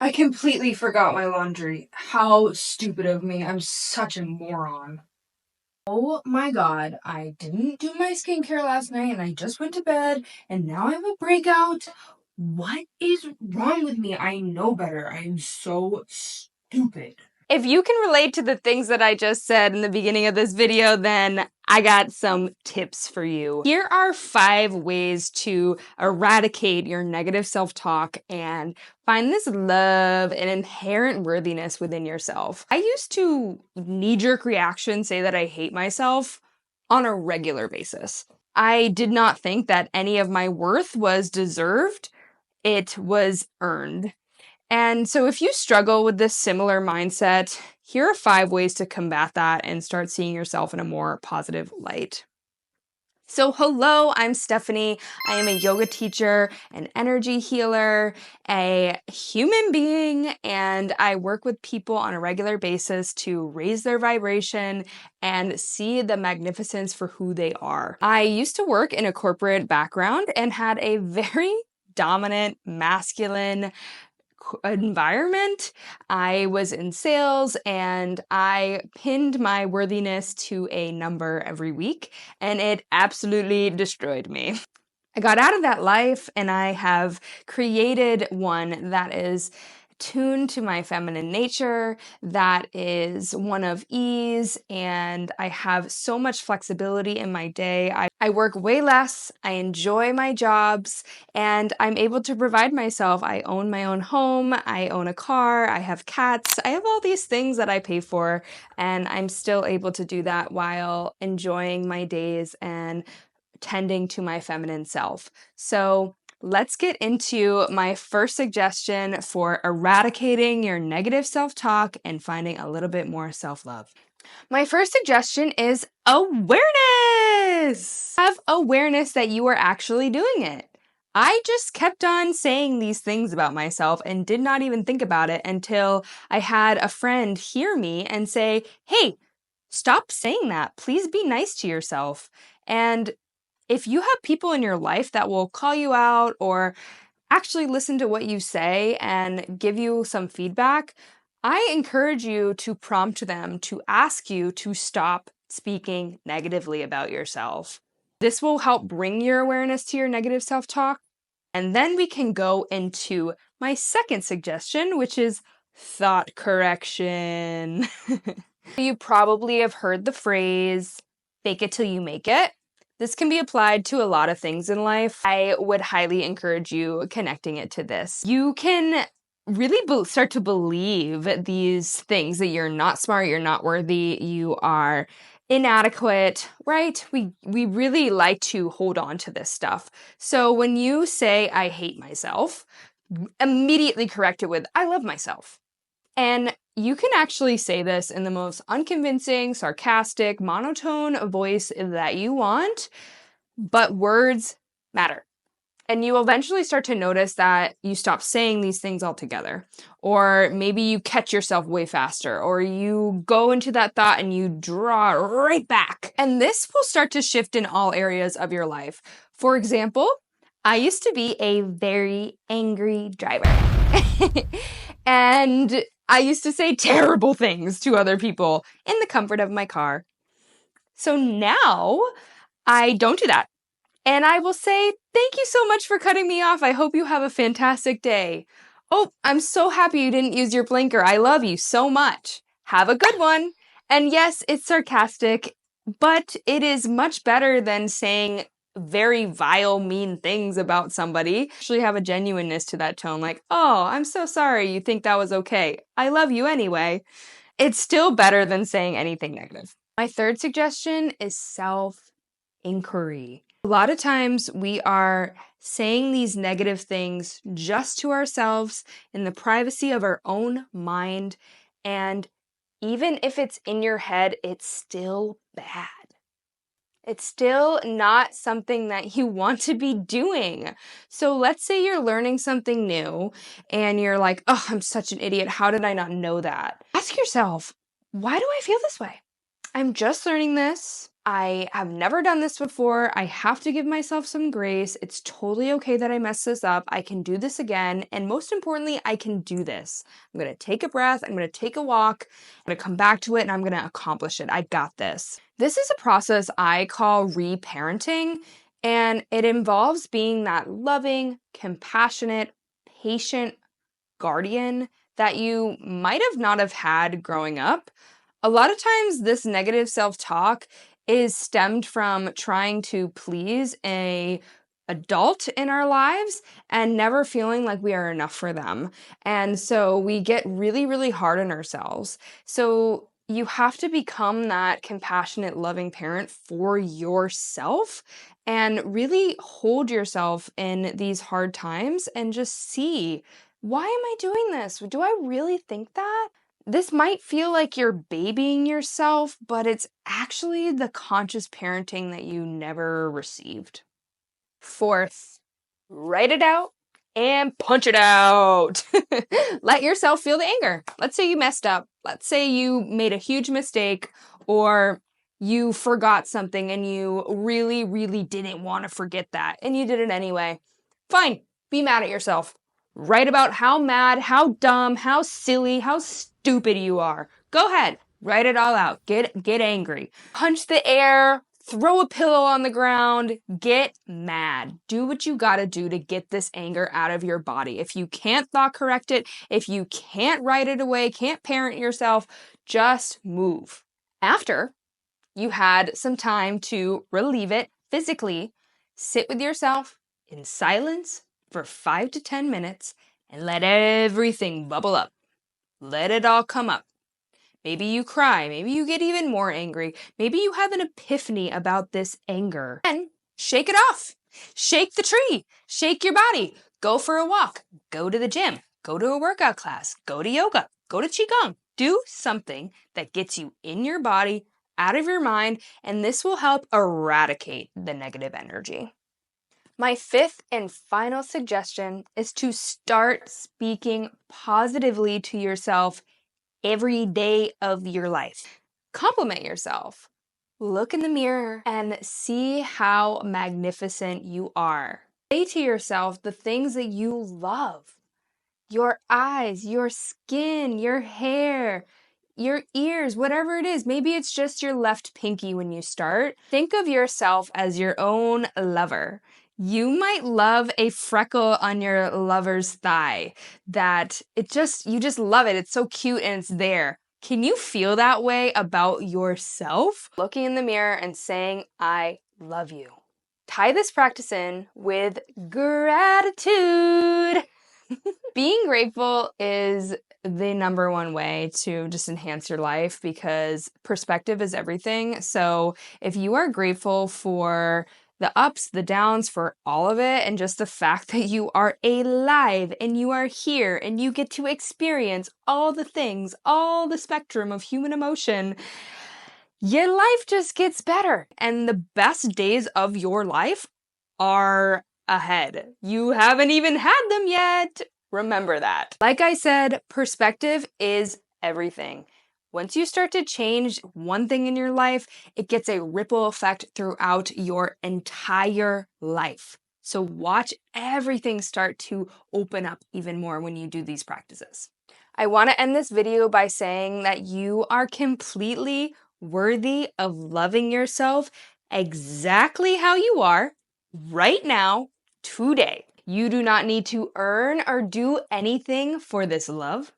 I completely forgot my laundry. How stupid of me. I'm such a moron. Oh my god, I didn't do my skincare last night and I just went to bed and now I have a breakout. What is wrong with me? I know better. I am so stupid. If you can relate to the things that I just said in the beginning of this video, then I got some tips for you. Here are 5 ways to eradicate your negative self-talk and find this love and inherent worthiness within yourself. I used to knee-jerk reaction say that I hate myself on a regular basis. I did not think that any of my worth was deserved. It was earned. And so if you struggle with this similar mindset, here are 5 ways to combat that and start seeing yourself in a more positive light. So hello, I'm Stephanie. I am a yoga teacher, an energy healer, a human being, and I work with people on a regular basis to raise their vibration and see the magnificence for who they are. I used to work in a corporate background and had a very dominant, masculine environment. I was in sales and I pinned my worthiness to a number every week, and it absolutely destroyed me. I got out of that life and I have created one that is tuned to my feminine nature, that is one of ease, and I have so much flexibility in my day. I work way less, I enjoy my jobs, and I'm able to provide myself. I own my own home, I own a car, I have cats, I have all these things that I pay for, and I'm still able to do that while enjoying my days and tending to my feminine self. So let's get into my first suggestion for eradicating your negative self-talk and finding a little bit more self-love. My first suggestion is awareness. Have awareness that you are actually doing it. I just kept on saying these things about myself and did not even think about it until I had a friend hear me and say, "Hey, stop saying that. Please be nice to yourself." And if you have people in your life that will call you out or actually listen to what you say and give you some feedback, I encourage you to prompt them to ask you to stop speaking negatively about yourself. This will help bring your awareness to your negative self-talk. And then we can go into my second suggestion, which is thought correction. You probably have heard the phrase, fake it till you make it. This can be applied to a lot of things in life. I would highly encourage you connecting it to this. You can really start to believe these things that you're not smart, you're not worthy, you are inadequate, right? We really like to hold on to this stuff. So when you say, I hate myself, immediately correct it with, I love myself. And you can actually say this in the most unconvincing, sarcastic, monotone voice that you want, but words matter. And you eventually start to notice that you stop saying these things altogether. Or maybe you catch yourself way faster, or you go into that thought and you draw right back. And this will start to shift in all areas of your life. For example, I used to be a very angry driver. And I used to say terrible things to other people in the comfort of my car. So now I don't do that. And I will say, thank you so much for cutting me off. I hope you have a fantastic day. Oh, I'm so happy you didn't use your blinker. I love you so much. Have a good one. And yes, it's sarcastic, but it is much better than saying very vile, mean things about somebody. Actually have a genuineness to that tone, like, oh, I'm so sorry you think that was okay. I love you anyway. It's still better than saying anything negative. My third suggestion is self-inquiry. A lot of times we are saying these negative things just to ourselves in the privacy of our own mind, and even if it's in your head, it's still bad. It's still not something that you want to be doing. So let's say you're learning something new and you're like, oh, I'm such an idiot. How did I not know that? Ask yourself, why do I feel this way? I'm just learning this. I have never done this before. I have to give myself some grace. It's totally okay that I messed this up. I can do this again. And most importantly, I can do this. I'm going to take a breath. I'm going to take a walk. I'm going to come back to it and I'm going to accomplish it. I got this. This is a process I call reparenting, and it involves being that loving, compassionate, patient guardian that you might have not have had growing up. A lot of times this negative self-talk is stemmed from trying to please a adult in our lives and never feeling like we are enough for them. And so we get really, really hard on ourselves. So you have to become that compassionate, loving parent for yourself and really hold yourself in these hard times and just see, why am I doing this? Do I really think that? This might feel like you're babying yourself, but it's actually the conscious parenting that you never received. Fourth, write it out and punch it out. Let yourself feel the anger. Let's say you messed up. Let's say you made a huge mistake, or you forgot something and you really, really didn't want to forget that and you did it anyway. Fine, be mad at yourself. Write about how mad, how dumb, how silly, how stupid you are. Go ahead, write it all out. Get angry. Punch the air, throw a pillow on the ground, get mad. Do what you gotta do to get this anger out of your body. If you can't thought correct it, if you can't write it away, can't parent yourself, just move. After you had some time to relieve it physically, sit with yourself in silence for 5 to 10 minutes and let everything bubble up. Let it all come up. Maybe you cry, maybe you get even more angry, maybe you have an epiphany about this anger. Then shake it off. Shake the tree, shake your body, go for a walk, go to the gym, go to a workout class, go to yoga, go to Qigong. Do something that gets you in your body, out of your mind, and this will help eradicate the negative energy. My fifth and final suggestion is to start speaking positively to yourself every day of your life. Compliment yourself. Look in the mirror and see how magnificent you are. Say to yourself the things that you love. Your eyes, your skin, your hair, your ears, whatever it is. Maybe it's just your left pinky when you start. Think of yourself as your own lover. You might love a freckle on your lover's thigh that you just love it. It's so cute and it's there. Can you feel that way about yourself? Looking in the mirror and saying, I love you. Tie this practice in with gratitude. Being grateful is the number one way to just enhance your life because perspective is everything. So if you are grateful for the ups, the downs, for all of it, and just the fact that you are alive and you are here and you get to experience all the things, all the spectrum of human emotion, your life just gets better. And the best days of your life are ahead. You haven't even had them yet. Remember that. Like I said, perspective is everything. Once you start to change one thing in your life, it gets a ripple effect throughout your entire life. So watch everything start to open up even more when you do these practices. I want to end this video by saying that you are completely worthy of loving yourself exactly how you are right now, today. You do not need to earn or do anything for this love.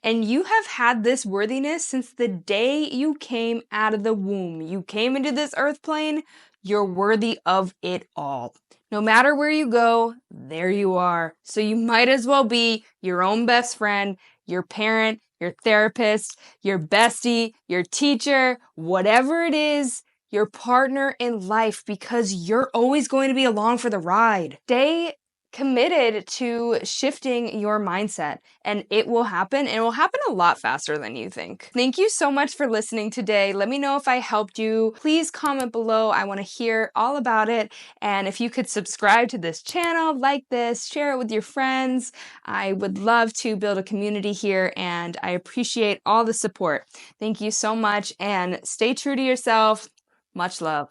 And you have had this worthiness since the day you came out of the womb. You came into this earth plane, you're worthy of it all. No matter where you go, there you are. So you might as well be your own best friend, your parent, your therapist, your bestie, your teacher, whatever it is, your partner in life, because you're always going to be along for the ride. Stay committed to shifting your mindset, and it will happen, and it will happen a lot faster than you think. Thank you so much for listening today. Let me know if I helped you. Please comment below. I want to hear all about it. And if you could subscribe to this channel, like this, share it with your friends. I would love to build a community here, and I appreciate all the support. Thank you so much, and stay true to yourself. Much love.